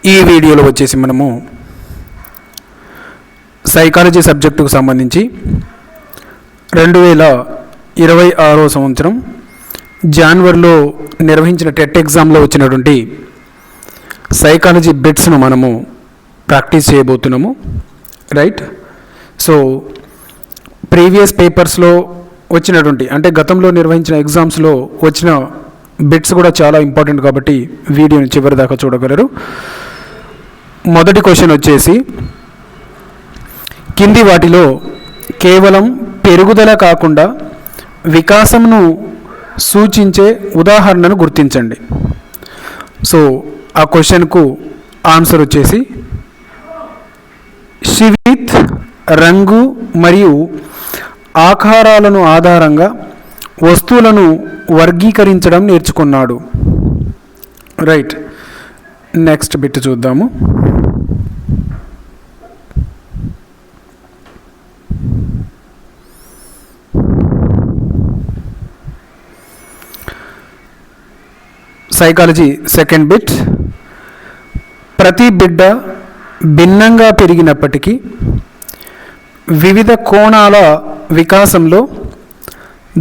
ఈ వీడియోలో వచ్చేసి మనము సైకాలజీ సబ్జెక్టుకు సంబంధించి 2026 సంవత్సరం జనవరిలో నిర్వహించిన టెట్ ఎగ్జామ్లో వచ్చినటువంటి సైకాలజీ బిట్స్ను మనము ప్రాక్టీస్ చేయబోతున్నాము. రైట్. సో ప్రీవియస్ పేపర్స్లో వచ్చినటువంటి అంటే గతంలో నిర్వహించిన ఎగ్జామ్స్లో వచ్చిన బిట్స్ కూడా చాలా ఇంపార్టెంట్ కాబట్టి వీడియోని చివరి దాకా చూడగలరు. మొదటి క్వశ్చన్ వచ్చేసి, కింది వాటిలో కేవలం పెరుగుదల కాకుండా వికాసంను సూచించే ఉదాహరణను గుర్తించండి. సో ఆ క్వశ్చన్కు ఆన్సర్ వచ్చేసి షివిత్ రంగు మరియు ఆకారాలను ఆధారంగా వస్తువులను వర్గీకరించడం నేర్చుకున్నాడు. రైట్. నెక్స్ట్ బిట్ చూద్దాము. సైకాలజీ సెకండ్ బిట్, ప్రతి బిడ్డ భిన్నంగా పెరిగినప్పటికీ వివిధ కోణాల వికాసంలో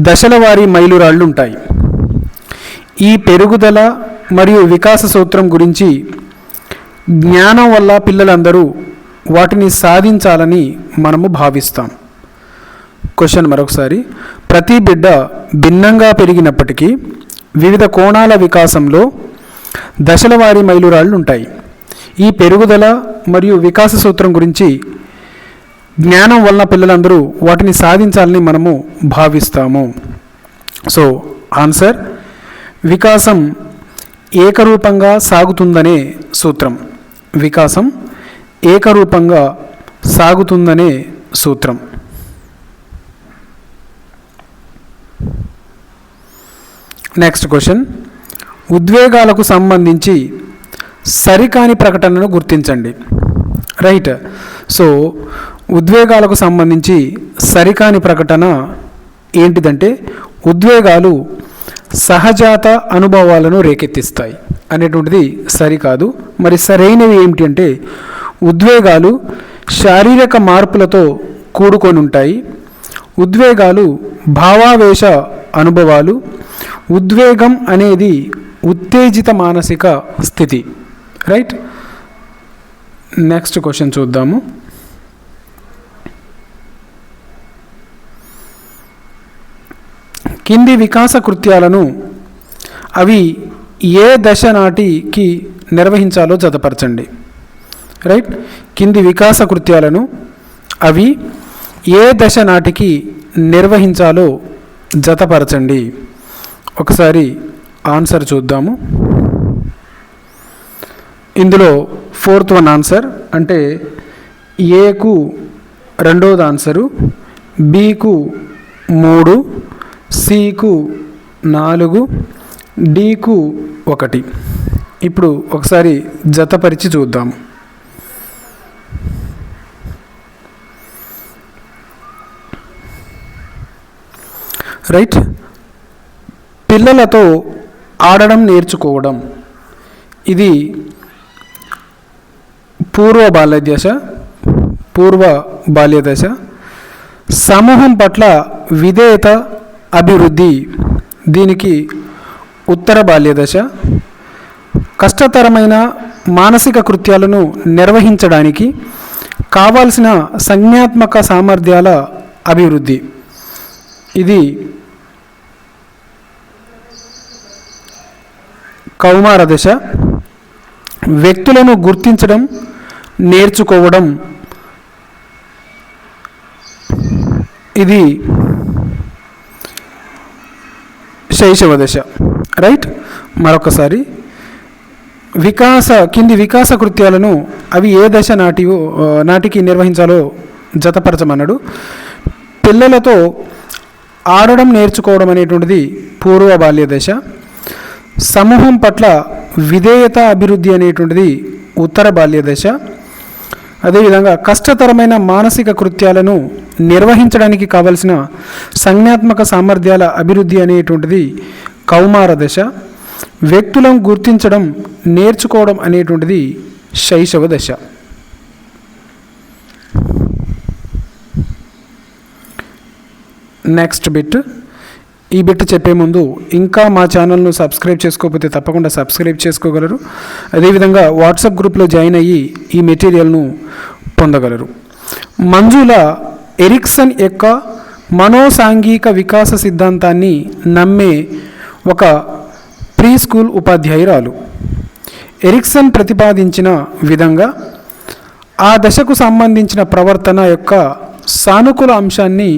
దశల వారీ మైలురాళ్ళు ఉంటాయి. ఈ పెరుగుదల మరియు వికాస సూత్రం గురించి జ్ఞానం వల్ల పిల్లలందరూ వాటిని సాధించాలని మనము భావిస్తాం. క్వశ్చన్ మరొకసారి, ప్రతి బిడ్డ భిన్నంగా పెరిగినప్పటికీ వివిధ కోణాల వికాసంలో దశల వారీ మైలురాళ్ళు ఉంటాయి. ఈ పెరుగుదల మరియు వికాస సూత్రం గురించి జ్ఞానం వలన పిల్లలందరూ వాటిని సాధించాలని మనము భావిస్తాము. సో ఆన్సర్ వికాసం ఏకరూపంగా సాగుతుందనే సూత్రం. వికాసం ఏకరూపంగా సాగుతుందనే సూత్రం. నెక్స్ట్ క్వశ్చన్, ఉద్వేగాలకు సంబంధించి సరికాని ప్రకటనను గుర్తించండి. రైట్. సో ఉద్వేగాలకు సంబంధించి సరికాని ప్రకటన ఏంటిదంటే, ఉద్వేగాలు సహజాత అనుభవాలను రేకెత్తిస్తాయి అనేటువంటిది సరికాదు. మరి సరైనవి ఏమిటి అంటే, ఉద్వేగాలు శారీరక మార్పులతో కూడుకొని ఉంటాయి. ఉద్వేగాలు భావావేశ అనుభవాలు. ఉద్వేగం అనేది ఉత్తేజిత మానసిక స్థితి. రైట్. నెక్స్ట్ క్వశ్చన్ చూద్దాము. కింది వికాస కృత్యాలను అవి ఏ దశ నాటికి నిర్వహించాలో జతపరచండి. రైట్. కింది వికాస కృత్యాలను అవి ఏ దశ నాటికి నిర్వహించాలో జతపరచండి. ఒకసారి ఆన్సర్ చూద్దాము. ఇందులో ఫోర్త్ వన్ ఆన్సర్ అంటే ఏకు రెండోది ఆన్సరు, బికు 3, సికు 4, డికు 1. ఇప్పుడు ఒకసారి జతపరిచి చూద్దాము. రైట్. పిల్లలతో ఆడడం నేర్చుకోవడం, ఇది పూర్వ బాల్య దశ. సమూహం పట్ల విధేయత అభివృద్ధి, దీనికి ఉత్తర బాల్య దశ. కష్టతరమైన మానసిక కృత్యాలను నిర్వహించడానికి కావాల్సిన సంజ్ఞాత్మక సామర్థ్యాల అభివృద్ధి, ఇది కౌమార దశ. వ్యక్తులను గుర్తించడం నేర్చుకోవడం, ఇది శైశవ దశ. రైట్. మరొకసారి కింది వికాస కృత్యాలను అవి ఏ దశ నాటికి నిర్వహించాలో జతపరచమన్నాడు. పిల్లలతో ఆడడం నేర్చుకోవడం అనేటువంటిది పూర్వ బాల్య దశ. సమూహం పట్ల విధేయత అభివృద్ధి అనేటువంటిది ఉత్తర బాల్య దశ. అదేవిధంగా కష్టతరమైన మానసిక కృత్యాలను నిర్వహించడానికి కావలసిన సంజ్ఞాత్మక సామర్థ్యాల అభివృద్ధి అనేటువంటిది కౌమార దశ. వ్యక్తులను గుర్తించడం నేర్చుకోవడం అనేటువంటిది శైశవ దశ. Next bit. ఈ బిట్ చెప్పే ముందు ఇంకా మా ఛానల్ను సబ్స్క్రైబ్ చేసుకోకపోతే తప్పకుండా సబ్స్క్రైబ్ చేసుకోగలరు. అదేవిధంగా వాట్సాప్ గ్రూప్లో జాయిన్ అయ్యి ఈ మెటీరియల్ను పొందగలరు. మంజుల ఎరిక్సన్ యొక్క మనోసాంఘిక వికాస సిద్ధాంతాన్ని నమ్మే ఒక ప్రీ స్కూల్ ఉపాధ్యాయురాలు. ఎరిక్సన్ ప్రతిపాదించిన విధంగా ఆ దశకు సంబంధించిన ప్రవర్తన యొక్క సానుకూల అంశాన్ని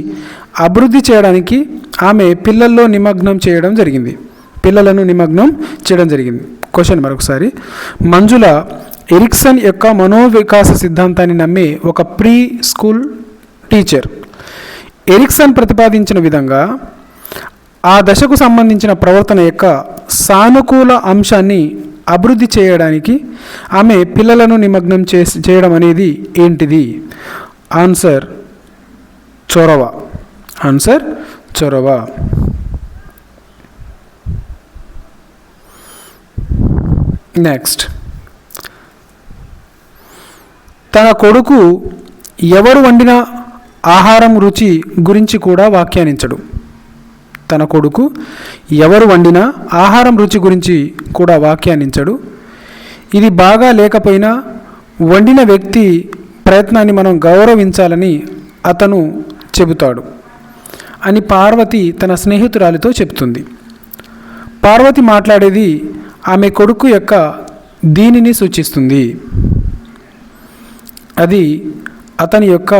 అభివృద్ధి చేయడానికి ఆమె పిల్లలను నిమగ్నం చేయడం జరిగింది. క్వశ్చన్ మరొకసారి. మంజుల ఎరిక్సన్ యొక్క మనోవికాస సిద్ధాంతాన్ని నమ్మే ఒక ప్రీ స్కూల్ టీచర్. ఎరిక్సన్ ప్రతిపాదించిన విధంగా ఆ దశకు సంబంధించిన ప్రవర్తన యొక్క సానుకూల అంశాన్ని అభివృద్ధి చేయడానికి ఆమె పిల్లలను నిమగ్నం చేయడం అనేది ఏంటిది? ఆన్సర్ చొరవ. నెక్స్ట్. తన కొడుకు ఎవరు వండిన ఆహారం రుచి గురించి కూడా వ్యాఖ్యానించడు. ఇది బాగా లేకపోయినా వండిన వ్యక్తి ప్రయత్నాన్ని మనం గౌరవించాలని అతను చెబుతాడు అని పార్వతి తన స్నేహితురాలితో చెప్తుంది. పార్వతి మాట్లాడేది ఆమె కొడుకు యొక్క దీనిని సూచిస్తుంది. అది అతని యొక్క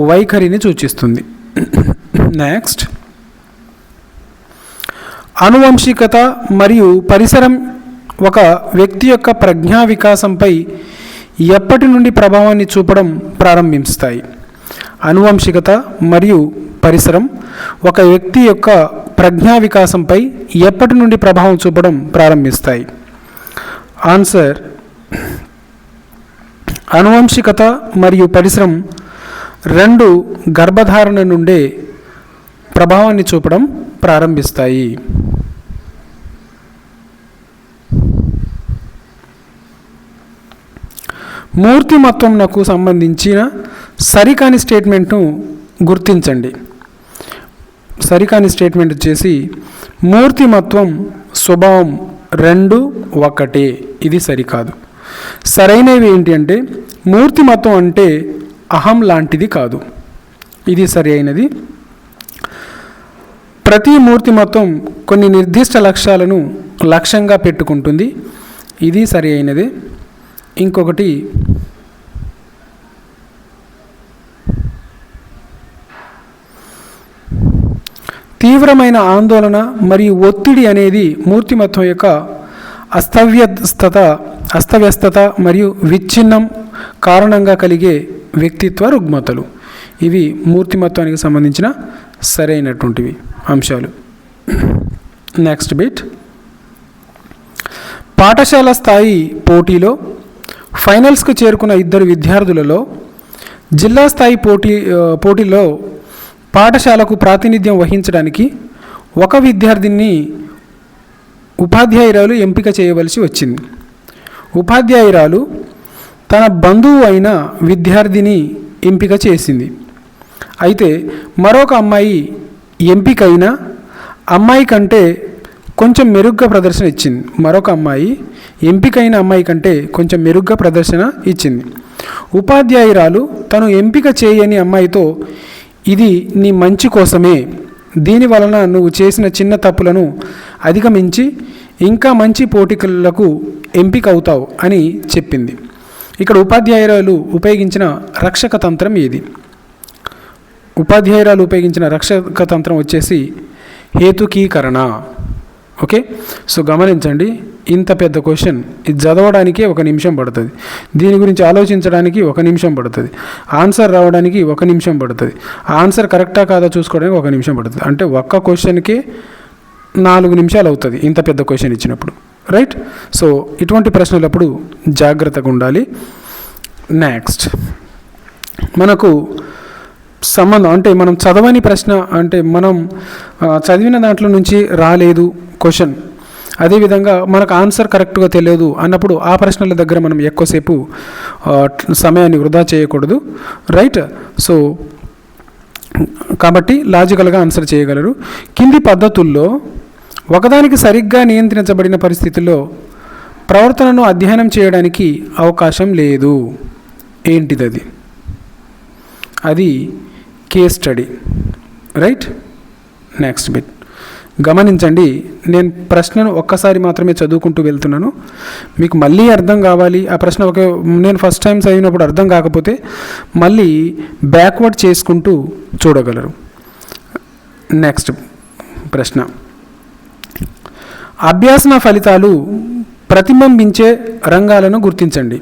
వైఖరిని సూచిస్తుంది. నెక్స్ట్. ఆనువంశికత మరియు పరిసరం ఒక వ్యక్తి యొక్క ప్రజ్ఞా వికాసంపై ఎప్పటి నుండి ప్రభావాన్ని చూపడం ప్రారంభిస్తాయి? ఆనువంశికత మరియు పరిసరం ఒక వ్యక్తి యొక్క ప్రజ్ఞా వికాసంపై ఎప్పటి నుండి ప్రభావం చూపడం ప్రారంభిస్తాయి? ఆన్సర్. ఆనువంశికత మరియు పరిసరం రెండు గర్భధారణ నుండే ప్రభావాన్ని చూపడం ప్రారంభిస్తాయి. మూర్తిమత్వంకు సంబంధించిన సరికాని స్టేట్మెంట్ను గుర్తించండి. సరికాని స్టేట్మెంట్ వచ్చేసి మూర్తిమత్వం స్వభావం రెండు ఒకటే. ఇది సరికాదు. సరైనవి ఏంటి అంటే మూర్తిమత్వం అంటే అహం లాంటిది కాదు. ఇది సరి అయినది. ప్రతి మూర్తిమత్వం కొన్ని నిర్దిష్ట లక్ష్యాలను లక్ష్యంగా పెట్టుకుంటుంది. ఇది సరి అయినది. ఇంకొకటి తీవ్రమైన ఆందోళన మరియు ఒత్తిడి అనేది మూర్తిమత్వం యొక్క అస్తవ్యస్తత మరియు విచ్ఛిన్నం కారణంగా కలిగే వ్యక్తిత్వ రుగ్మతలు. ఇవి మూర్తిమత్వానికి సంబంధించిన సరైనటువంటివి అంశాలు. Next bit. పాఠశాల స్థాయి పోటీలో ఫైనల్స్కు చేరుకున్న ఇద్దరు విద్యార్థులలో జిల్లా స్థాయి పోటీలో పాఠశాలకు ప్రాతినిధ్యం వహించడానికి ఒక విద్యార్థిని ఉపాధ్యాయురాలు ఎంపిక చేయవలసి వచ్చింది. ఉపాధ్యాయురాలు తన బంధువు అయిన విద్యార్థిని ఎంపిక చేసింది. అయితే మరొక అమ్మాయి ఎంపికైన అమ్మాయి కంటే కొంచెం మెరుగ్గా ప్రదర్శన ఇచ్చింది. ఎంపికైన అమ్మాయి కంటే కొంచెం మెరుగ్గా ప్రదర్శన ఇచ్చింది. ఉపాధ్యాయురాలు తను ఎంపిక చేయని అమ్మాయితో, ఇది నీ మంచి కోసమే, దీని వలన నువ్వు చేసిన చిన్న తప్పులను అధిగమించి ఇంకా మంచి పోటీలకు ఎంపిక అవుతావు అని చెప్పింది. ఇక్కడ ఉపాధ్యాయురాలు ఉపయోగించిన రక్షక తంత్రం ఏది? ఉపాధ్యాయురాలు ఉపయోగించిన రక్షక తంత్రం వచ్చేసి హేతుకీకరణ. ఓకే, సో గమనించండి, ఇంత పెద్ద క్వశ్చన్ ఇది చదవడానికే 1 నిమిషం పడుతుంది, దీని గురించి ఆలోచించడానికి 1 నిమిషం పడుతుంది, ఆన్సర్ రావడానికి 1 నిమిషం పడుతుంది, ఆన్సర్ కరెక్టా కాదా చూసుకోవడానికి 1 నిమిషం పడుతుంది. అంటే ఒక్క క్వశ్చన్కే 4 నిమిషాలు అవుతుంది ఇంత పెద్ద క్వశ్చన్ ఇచ్చినప్పుడు, రైట్? సో ఇటువంటి ప్రశ్నలప్పుడు జాగ్రత్తగా ఉండాలి. నెక్స్ట్, మనకు సంబంధం అంటే మనం చదవని ప్రశ్న అంటే మనం చదివిన దాంట్లో నుంచి రాలేదు క్వశ్చన్ అదేవిధంగా మనకు ఆన్సర్ కరెక్ట్గా తెలియదు అన్నప్పుడు ఆ ప్రశ్నల దగ్గర మనం ఎక్కువసేపు సమయాన్ని వృధా చేయకూడదు, రైట్. సో కాబట్టి లాజికల్గా ఆన్సర్ చేయగలరు. కింది పద్ధతుల్లో ఒకదానికి సరిగ్గా నియంత్రించబడిన పరిస్థితుల్లో ప్రవర్తనను అధ్యయనం చేయడానికి అవకాశం లేదు. ఏంటిది? అది case study, right. Next bit గమనించండి, నేను ప్రశ్నను ఒక్కసారి మాత్రమే చదువుకుంటూ వెళ్తున్నాను. మీకు మళ్ళీ అర్థం కావాలి, ఆ ప్రశ్న నేను ఫస్ట్ టైం చదివినప్పుడు అర్థం కాకపోతే మళ్ళీ బ్యాక్వర్డ్ చేసుకుంటూ చూడగలరు. నెక్స్ట్ ప్రశ్న, అభ్యాసన ఫలితాలు ప్రతిబింబించే రంగాలను గుర్తించండి.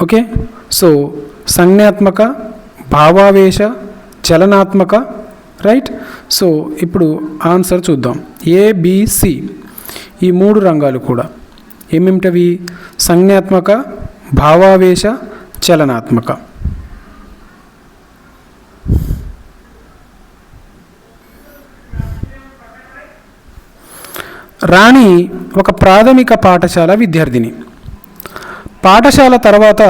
ఓకే, సో సంజ్ఞాత్మక, భావావేశ, చలనాత్మక, రైట్. సో ఇప్పుడు ఆన్సర్ చూద్దాం. ఏబిసి ఈ 3 రంగాలు కూడా ఏమేమిటవి? సంజ్ఞాత్మక, భావావేశ, చలనాత్మక. రాణి ఒక ప్రాథమిక పాఠశాల విద్యార్థిని. పాఠశాల తర్వాత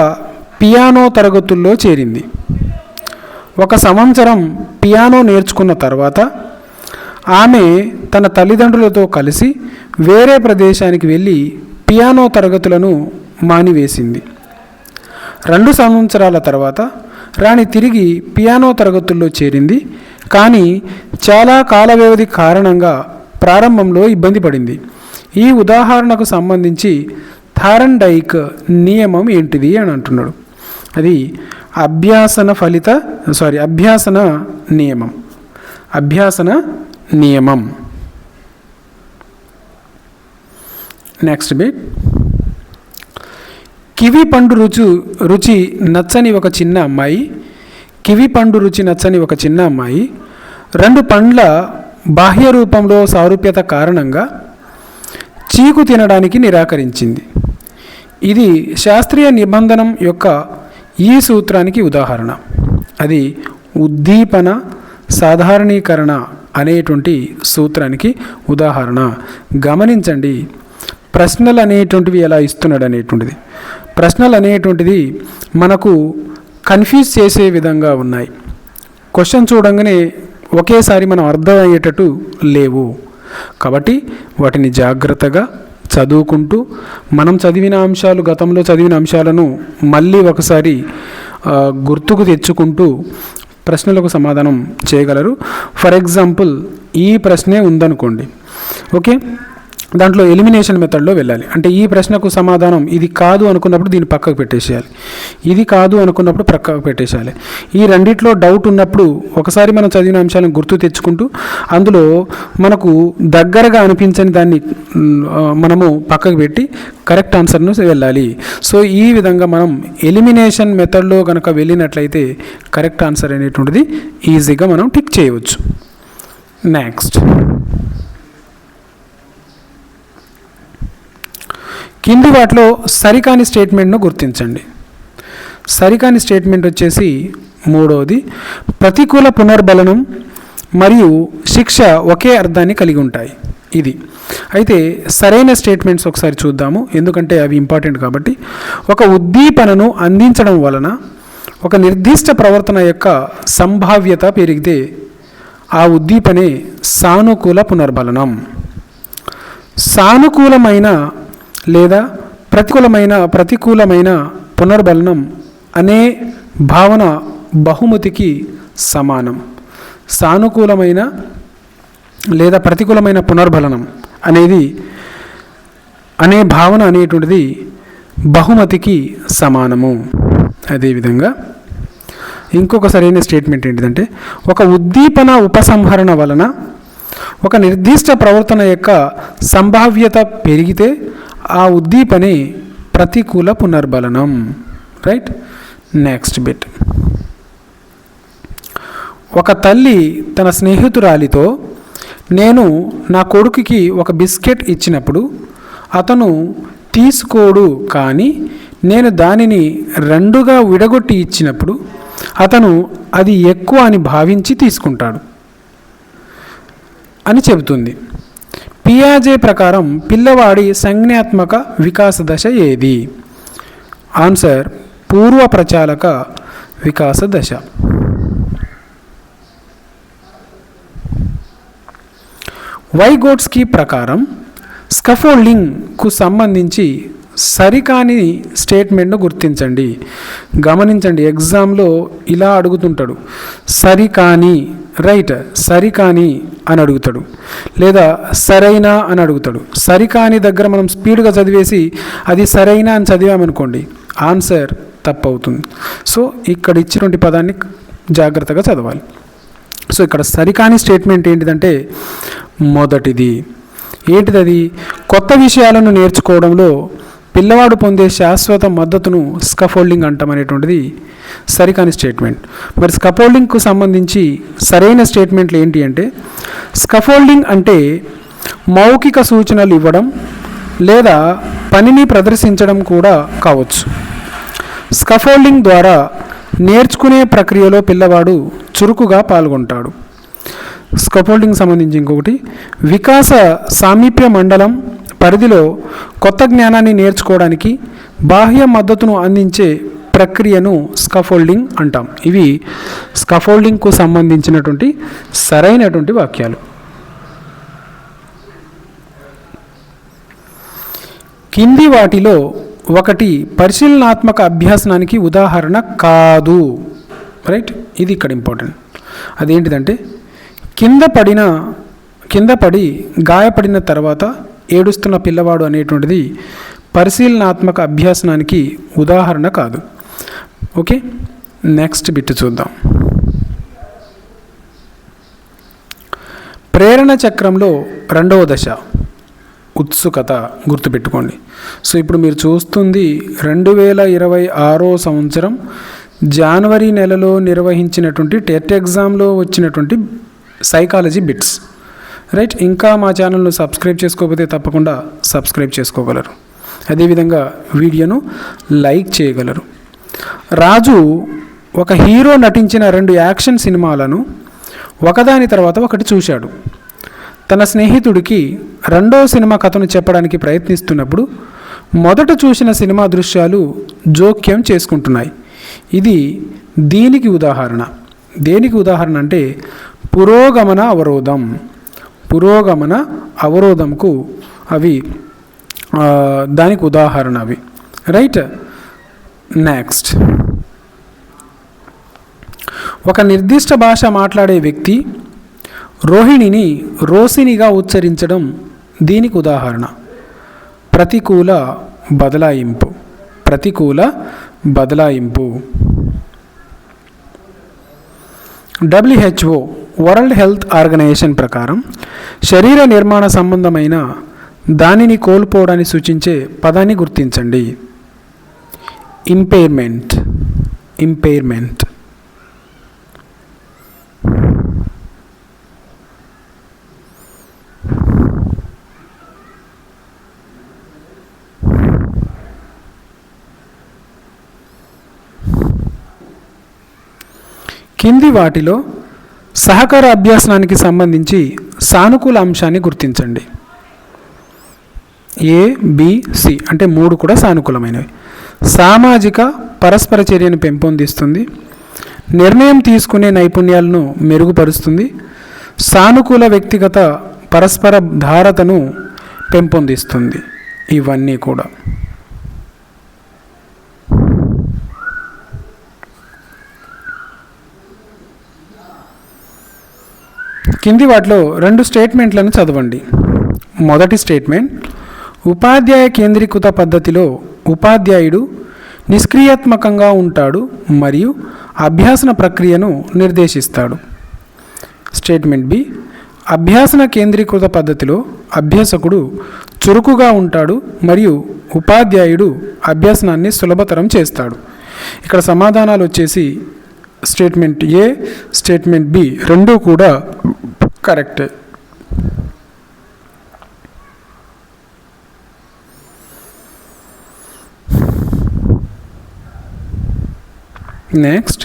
పియానో తరగతుల్లో చేరింది. 1 సంవత్సరం పియానో నేర్చుకున్న తర్వాత ఆమె తన తల్లిదండ్రులతో కలిసి వేరే ప్రదేశానికి వెళ్ళి పియానో తరగతులను మానివేసింది. 2 సంవత్సరాల తర్వాత రాణి తిరిగి పియానో తరగతుల్లో చేరింది, కానీ చాలా కాల వ్యవధి కారణంగా ప్రారంభంలో ఇబ్బంది పడింది. ఈ ఉదాహరణకు సంబంధించి థారండైక్ నియమం ఏంటిది అని అంటున్నాడు. అది అభ్యాసన నియమం. నెక్స్ట్ బిట్, కివి పండు రుచి నచ్చని ఒక చిన్న అమ్మాయి 2 పండ్ల బాహ్య రూపంలో సారూప్యత కారణంగా చీకు తినడానికి నిరాకరించింది. ఇది శాస్త్రీయ నిబంధనం యొక్క ఈ సూత్రానికి ఉదాహరణ. అది ఉద్దీపన సాధారణీకరణ అనేటువంటి సూత్రానికి ఉదాహరణ. గమనించండి, ప్రశ్నలు అనేటువంటివి ఎలా ఇస్తున్నాడు అనేటువంటిది. ప్రశ్నలు అనేటువంటిది మనకు కన్ఫ్యూజ్ చేసే విధంగా ఉన్నాయి. క్వశ్చన్ చూడంగానే ఒకేసారి మనం అర్థమయ్యేటట్టు లేవు. కాబట్టి వాటిని జాగ్రత్తగా చదువుకుంటూ మనం గతంలో చదివిన అంశాలను మళ్ళీ ఒకసారి గుర్తుకు తెచ్చుకుంటూ ప్రశ్నలకు సమాధానం చేయగలరు. ఫర్ ఎగ్జాంపుల్ ఈ ప్రశ్నే ఉందనుకోండి, ఓకే, దాంట్లో ఎలిమినేషన్ మెథడ్లో వెళ్ళాలి. అంటే ఈ ప్రశ్నకు సమాధానం ఇది కాదు అనుకున్నప్పుడు దీన్ని పక్కకు పెట్టేసేయాలి, ఇది కాదు అనుకున్నప్పుడు పక్కకు పెట్టేసేయాలి. ఈ రెండిట్లో డౌట్ ఉన్నప్పుడు ఒకసారి మనం చదివిన అంశాలను గుర్తు తెచ్చుకుంటూ అందులో మనకు దగ్గరగా అనిపించని దాన్ని మనము పక్కకు పెట్టి కరెక్ట్ ఆన్సర్ను వెళ్ళాలి. సో ఈ విధంగా మనం ఎలిమినేషన్ మెథడ్లో కనుక వెళ్ళినట్లయితే కరెక్ట్ ఆన్సర్ అనేటువంటిది ఈజీగా మనం టిక్ చేయవచ్చు. నెక్స్ట్, కింది వాటిలో సరికాని స్టేట్మెంట్ను గుర్తించండి. సరికాని స్టేట్మెంట్ వచ్చేసి 3వది, ప్రతికూల పునర్బలనం మరియు శిక్ష ఒకే అర్థాన్ని కలిగి ఉంటాయి. ఇది అయితే సరైన స్టేట్మెంట్స్ ఒకసారి చూద్దాము, ఎందుకంటే అవి ఇంపార్టెంట్ కాబట్టి. ఒక ఉద్దీపనను అందించడం వలన ఒక నిర్దిష్ట ప్రవర్తన యొక్క సంభావ్యత పెరిగితే ఆ ఉద్దీపనే సానుకూల పునర్బలనం. సానుకూలమైన లేదా ప్రతికూలమైన పునర్బలనం అనే భావన బహుమతికి సమానం. సానుకూలమైన లేదా ప్రతికూలమైన పునర్బలనం అనే భావన అనేటువంటిది బహుమతికి సమానము. అదేవిధంగా ఇంకొక సరైన స్టేట్మెంట్ ఏంటిదంటే, ఒక ఉద్దీపన ఉపసంహరణ వలన ఒక నిర్దిష్ట ప్రవర్తన యొక్క సంభావ్యత పెరిగితే ఆ ఉద్దీపనే ప్రతికూల పునర్బలనం, రైట్. నెక్స్ట్ బిట్, ఒక తల్లి తన స్నేహితురాలితో నేను నా కొడుకుకి ఒక బిస్కెట్ ఇచ్చినప్పుడు అతను తీసుకోడు, కానీ నేను దానిని 2గా విడగొట్టి ఇచ్చినప్పుడు అతను అది ఎక్కువ అని భావించి తీసుకుంటాడు అని చెబుతుంది. పియాజే ప్రకారం పిల్లవాడి సంజ్ఞాత్మక వికాస దశ ఏది? ఆన్సర్ పూర్వ ప్రచాలక వికాస దశ. వైగోట్స్కీ ప్రకారం స్కాఫోల్డింగ్కు సంబంధించి సరికాని స్టేట్మెంట్ను గుర్తించండి. గమనించండి, ఎగ్జామ్లో ఇలా అడుగుతుంటాడు, సరికాని, రైట్, సరికాని అని అడుగుతాడు, లేదా సరైన అని అడుగుతాడు. సరికాని దగ్గర మనం స్పీడ్గా చదివేసి అది సరైన అని చదివామనుకోండి, ఆన్సర్ తప్పు అవుతుంది. సో ఇక్కడ ఇచ్చినటువంటి పదాన్ని జాగ్రత్తగా చదవాలి. సో ఇక్కడ సరికాని స్టేట్మెంట్ ఏంటిదంటే మొదటిది. ఏంటిది? కొత్త విషయాలను నేర్చుకోవడంలో పిల్లవాడు పొందే శాశ్వత మద్దతును స్కాఫోల్డింగ్ అంటాం అనేటువంటిది సరికాని స్టేట్మెంట్. మరి స్కాఫోల్డింగ్కు సంబంధించి సరైన స్టేట్మెంట్లు ఏంటి అంటే, స్కాఫోల్డింగ్ అంటే మౌఖిక సూచనలు ఇవ్వడం లేదా పనిని ప్రదర్శించడం కూడా కావచ్చు. స్కాఫోల్డింగ్ ద్వారా నేర్చుకునే ప్రక్రియలో పిల్లవాడు చురుకుగా పాల్గొంటాడు. స్కాఫోల్డింగ్ సంబంధించి ఇంకొకటి, వికాస సామీప్య మండలం పరిధిలో కొత్త జ్ఞానాన్ని నేర్చుకోవడానికి బాహ్య మద్దతును అందించే ప్రక్రియను స్కాఫోల్డింగ్ అంటాం. ఇవి స్కాఫోల్డింగ్కు సంబంధించినటువంటి సరైనటువంటి వాక్యాలు. కింది వాటిలో ఒకటి పరిశీలనాత్మక అభ్యాసనానికి ఉదాహరణ కాదు. రైట్, ఇది ఇక్కడ ఇంపార్టెంట్. అదేంటిదంటే, కింద పడి గాయపడిన తర్వాత ఏడుస్తున్న పిల్లవాడు అనేటువంటిది పరిశీలనాత్మక అభ్యాసనానికి ఉదాహరణ కాదు. ఓకే, నెక్స్ట్ బిట్ చూద్దాం. ప్రేరణ చక్రంలో రెండవ దశ ఉత్సుకత. గుర్తుపెట్టుకోండి. సో ఇప్పుడు మీరు చూస్తుంది 2026 సంవత్సరం జనవరి నెలలో నిర్వహించినటువంటి టెట్ ఎగ్జామ్లో వచ్చినటువంటి సైకాలజీ బిట్స్. రైట్, ఇంకా మా ఛానల్ను సబ్స్క్రైబ్ చేసుకోకపోతే తప్పకుండా సబ్స్క్రైబ్ చేసుకోగలరు. అదేవిధంగా వీడియోను లైక్ చేయగలరు. రాజు ఒక హీరో నటించిన 2 యాక్షన్ సినిమాలను ఒకదాని తర్వాత ఒకటి చూశాడు. తన స్నేహితుడికి రెండో సినిమా కథను చెప్పడానికి ప్రయత్నిస్తున్నప్పుడు మొదట చూసిన సినిమా దృశ్యాలు జోక్యం చేసుకుంటున్నాయి. ఇది దీనికి ఉదాహరణ. దేనికి ఉదాహరణ అంటే పురోగమన అవరోధం. పురోగమన అవరోధంకు అవి దానికి ఉదాహరణ అవి. Right, next. ఒక నిర్దిష్ట భాష మాట్లాడే వ్యక్తి రోహిణిని రోసినిగా ఉచ్చరించడం దీనికి ఉదాహరణ. ప్రతికూల బదలాయింపు. ప్రతికూల బదలాయింపు. WHO వరల్డ్ హెల్త్ ఆర్గనైజేషన్ ప్రకారం శరీర నిర్మాణ సంబంధమైన దానిని కోల్పోవడాన్ని సూచించే పదాన్ని గుర్తించండి. ఇంపైర్మెంట్. ఇంపైర్మెంట్. కింది వాటిలో సహకార అభ్యాసనానికి సంబంధించి సానుకూల అంశాన్ని గుర్తించండి. A, B, C అంటే 3 కూడా సానుకూలమైనవి. సామాజిక పరస్పర చర్యను పెంపొందిస్తుంది. నిర్ణయం తీసుకునే నైపుణ్యాలను మెరుగుపరుస్తుంది. సానుకూల వ్యక్తిగత పరస్పర ధారతను పెంపొందిస్తుంది. ఇవన్నీ కూడా. కింది వాటిలో 2 స్టేట్మెంట్లను చదవండి. మొదటి స్టేట్మెంట్, ఉపాధ్యాయ కేంద్రీకృత పద్ధతిలో ఉపాధ్యాయుడు నిష్క్రియాత్మకంగా ఉంటాడు మరియు అభ్యాసన ప్రక్రియను నిర్దేశిస్తాడు. స్టేట్మెంట్ బి, అభ్యాసన కేంద్రీకృత పద్ధతిలో అభ్యాసకుడు చురుకుగా ఉంటాడు మరియు ఉపాధ్యాయుడు అభ్యాసనాన్ని సులభతరం చేస్తాడు. ఇక్కడ సమాధానాలు వచ్చేసి స్టేట్మెంట్ ఏ, స్టేట్మెంట్ బి రెండూ కూడా కరెక్టే. నెక్స్ట్,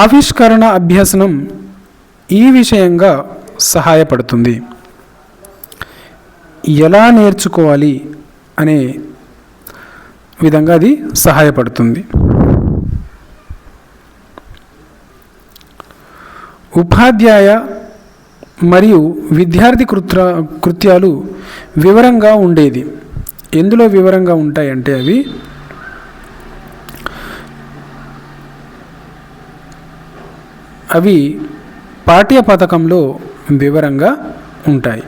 ఆవిష్కరణ అభ్యసనం ఈ విషయంగా సహాయపడుతుంది. ఎలా నేర్చుకోవాలి అనే విధంగా అది సహాయపడుతుంది. ఉపాధ్యాయ మరియు విద్యార్థి కృత్యాలు వివరంగా ఉండేది. ఎందులో వివరంగా ఉంటాయంటే అవి పాఠ్య పథకంలో వివరంగా ఉంటాయి.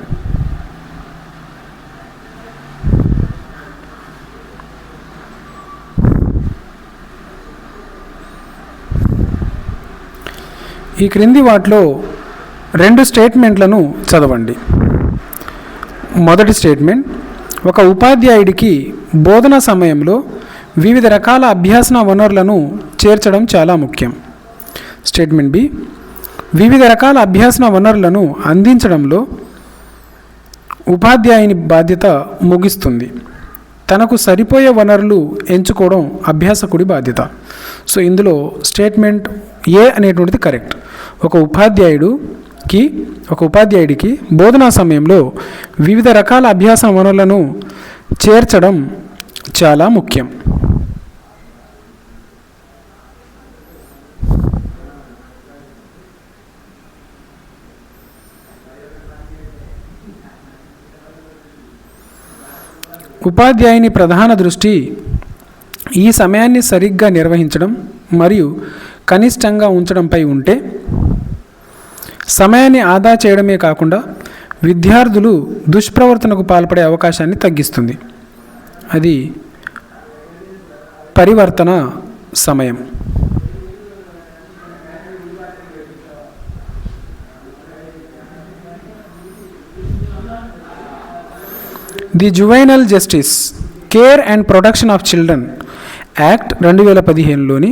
ఈ క్రింది వాటిలో 2 స్టేట్మెంట్లను చదవండి. మొదటి స్టేట్మెంట్, ఒక ఉపాధ్యాయుడికి బోధన సమయంలో వివిధ రకాల అభ్యాసన వనరులను చేర్చడం చాలా ముఖ్యం. స్టేట్మెంట్ బి, వివిధ రకాల అభ్యాసన వనరులను అందించడంలో ఉపాధ్యాయుని బాధ్యత ముగిస్తుంది. తనకు సరిపోయే వనరులు ఎంచుకోవడం అభ్యాసకుడి బాధ్యత. సో ఇందులో స్టేట్మెంట్ ఏ అనేటువంటిది కరెక్ట్. ఒక ఉపాధ్యాయుడికి బోధనా సమయంలో వివిధ రకాల అభ్యాస వనరులను చేర్చడం చాలా ముఖ్యం. ఉపాధ్యాయుని ప్రధాన దృష్టి ఈ సమయాన్ని సరిగ్గా నిర్వహించడం మరియు కనిష్టంగా ఉంచడంపై ఉంటే సమయాన్ని ఆదా చేయడమే కాకుండా విద్యార్థులు దుష్ప్రవర్తనకు పాల్పడే అవకాశాన్ని తగ్గిస్తుంది. అది పరివర్తన సమయం. The juvenile justice care and protection of children act 2015లోని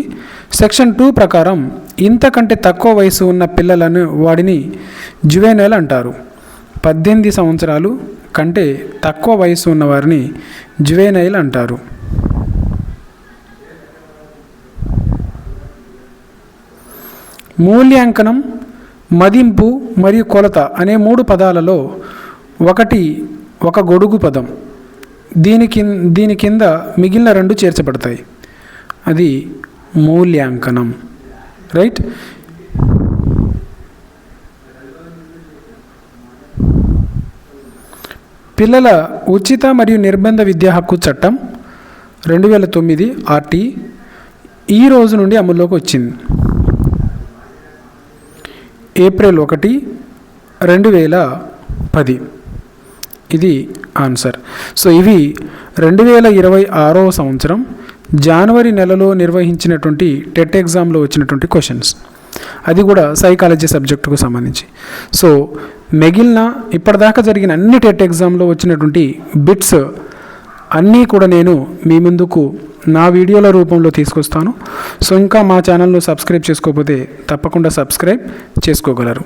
సెక్షన్ 2 ప్రకారం ఇంతకంటే తక్కువ వయసు ఉన్న పిల్లలను వాడిని జువైనల్ అంటారు. 18 సంవత్సరాలు కంటే తక్కువ వయసు ఉన్న వారిని జువైనైల్ అంటారు. మూల్యాంకనం, మదింపు మరియు కొలత అనే 3 పదాలలో ఒక గొడుగు పదం. దీని కింద మిగిలిన 2 చేర్చబడతాయి. అది మూల్యాంకనం. రైట్. పిల్లల ఉచిత మరియు నిర్బంధ విద్యా హక్కు చట్టం 2009 ఆర్టీ ఈ రోజు నుండి అమల్లోకి వచ్చింది. ఏప్రిల్ 1, 2010. ఇది ఆన్సర్. సో ఇవి 2026వ సంవత్సరం జనవరి నెలలో నిర్వహించినటువంటి టెట్ ఎగ్జామ్లో వచ్చినటువంటి క్వశ్చన్స్. అది కూడా సైకాలజీ సబ్జెక్టుకు సంబంధించి. సో మిగిలిన ఇప్పటిదాకా జరిగిన అన్ని టెట్ ఎగ్జామ్లో వచ్చినటువంటి బిట్స్ అన్నీ కూడా నేను మీ ముందుకు నా వీడియోల రూపంలో తీసుకొస్తాను. సో ఇంకా మా ఛానల్ను సబ్స్క్రైబ్ చేసుకోకపోతే తప్పకుండా సబ్స్క్రైబ్ చేసుకోగలరు.